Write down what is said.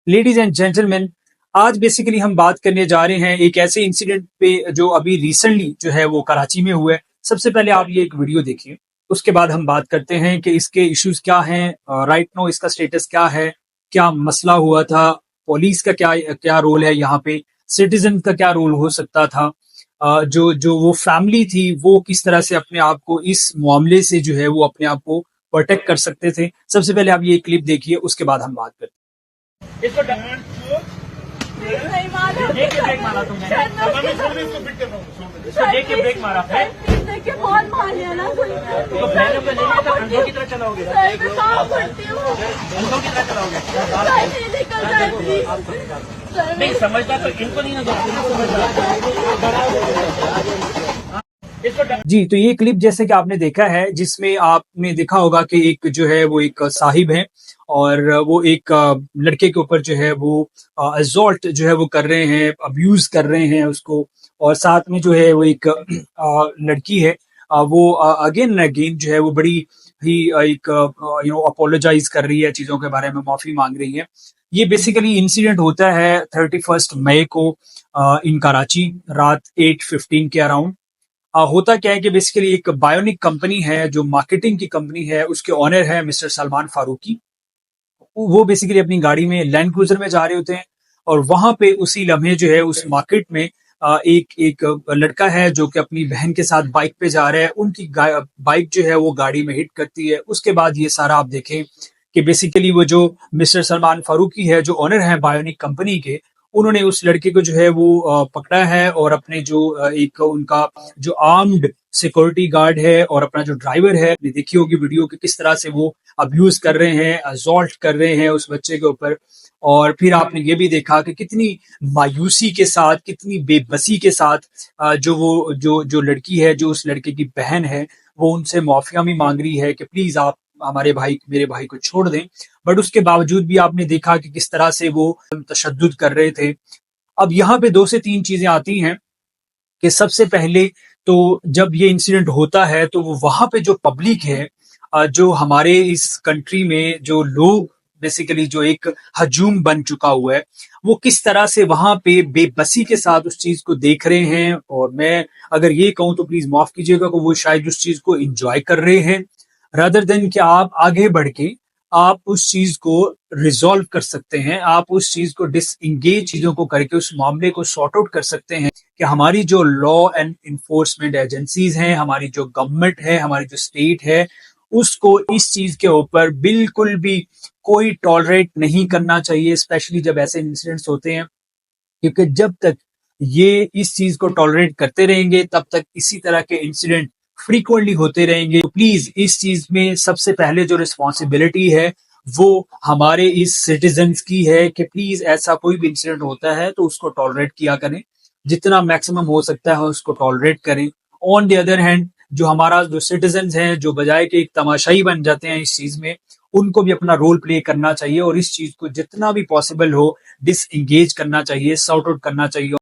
Ladies and gentleman, आज basically हम बात करने जा रहे हैं एक ऐसे इंसिडेंट पे जो अभी रिसेंटली जो है वो कराची में हुआ है। सबसे पहले आप ये एक वीडियो देखिए, उसके बाद हम बात करते हैं कि इसके इश्यूज क्या हैं, राइट नो इसका स्टेटस क्या है, क्या मसला हुआ था, पुलिस का क्या क्या रोल है यहाँ पे, सिटीजन का क्या रोल हो सकता था, जो जो वो फैमिली थी वो किस तरह से अपने आप को इस मामले से जो है वो अपने आप को प्रोटेक्ट कर सकते थे। सबसे पहले आप ये क्लिप देखिए, उसके बाद हम बात करते हैं। इसको नहीं मारा, देख के ब्रेक मारा तुमने, इसको देख के ब्रेक मारा है, देखिए बहुत मार लिया ना तो बहनों को लेने का अंधों की तरह चलाओगे, अंधों की तरह चलाओगे। नहीं समझता तो इनको नहीं जी। तो ये क्लिप जैसे कि आपने देखा है, जिसमें आपने देखा होगा कि एक जो है वो एक साहिब है और वो एक लड़के के ऊपर जो है वो असॉल्ट जो है वो कर रहे हैं, अब्यूज कर रहे हैं उसको। और साथ में जो है वो एक लड़की है, वो अगेन एंड अगेन जो है वो बड़ी ही एक अपोलोजाइज कर रही है, चीजों के बारे में माफी मांग रही है। ये बेसिकली इंसिडेंट होता है 31 मई को इन कराची, रात 8:15 के अराउंड। होता क्या है कि बेसिकली एक बायोनिक कंपनी है, जो मार्केटिंग की कंपनी है, उसके ऑनर है मिस्टर सलमान फारूकी। वो बेसिकली अपनी गाड़ी में लैंड क्रूजर में जा रहे होते हैं और वहां पे उसी लम्हे जो है उस मार्केट में एक एक लड़का है जो कि अपनी बहन के साथ बाइक पे जा रहा है। उनकी बाइक जो है वो गाड़ी में हिट करती है। उसके बाद ये सारा आप देखें कि बेसिकली वो जो मिस्टर सलमान फारूकी है, जो ऑनर है बायोनिक कंपनी के, उन्होंने उस लड़के को जो है वो पकड़ा है और अपने जो एक उनका जो आर्म्ड सिक्योरिटी गार्ड है और अपना जो ड्राइवर है, आपने देखी होगी वीडियो कि किस तरह से वो अब्यूज कर रहे हैं, असॉल्ट कर रहे हैं उस बच्चे के ऊपर। और फिर आपने ये भी देखा कि कितनी मायूसी के साथ, कितनी बेबसी के साथ जो वो जो लड़की है, जो उस लड़के की बहन है, वो उनसे माफिया भी मांग रही है कि प्लीज आप हमारे भाई, मेरे भाई को छोड़ दें। बट उसके बावजूद भी आपने देखा कि किस तरह से वो तशद्दुद कर रहे थे। अब यहाँ पे दो से तीन चीजें आती हैं कि सबसे पहले तो जब ये इंसिडेंट होता है तो वो वहां पे जो पब्लिक है, जो हमारे इस कंट्री में जो लोग बेसिकली जो एक हजूम बन चुका हुआ है, वो किस तरह से वहां पे बेबसी के साथ उस चीज को देख रहे हैं। और मैं अगर ये कहूं तो प्लीज माफ कीजिएगा कि वो शायद उस चीज को एंजॉय कर रहे हैं, रादर देन कि आप आगे बढ़ के आप उस चीज को रिजॉल्व कर सकते हैं, आप उस चीज को डिसएंगेज चीजों को करके उस मामले को सॉर्ट आउट कर सकते हैं। कि हमारी जो लॉ एंड इन्फोर्समेंट एजेंसीज हैं, हमारी जो गवर्नमेंट है, हमारी जो स्टेट है, उसको इस चीज के ऊपर बिल्कुल भी कोई टॉलरेट नहीं करना चाहिए, स्पेशली जब ऐसे इंसिडेंट्स होते हैं। क्योंकि जब तक ये इस चीज को टॉलरेट करते रहेंगे, तब तक इसी तरह के इंसिडेंट फ्रीक्वेंटली होते रहेंगे। तो प्लीज इस चीज में सबसे पहले जो रिस्पॉन्सिबिलिटी है वो हमारे इस सिटीजन्स की है कि प्लीज ऐसा कोई भी इंसिडेंट होता है तो उसको टॉलरेट किया करें, जितना मैक्सिमम हो सकता है उसको टॉलरेट करें। ऑन द अदर हैंड, जो हमारा जो सिटीजन्स हैं, जो बजाय के एक तमाशाई बन जाते हैं इस चीज में, उनको भी अपना रोल प्ले करना चाहिए और इस चीज को जितना भी पॉसिबल हो डिसएंगेज करना चाहिए, सॉर्ट आउट करना चाहिए।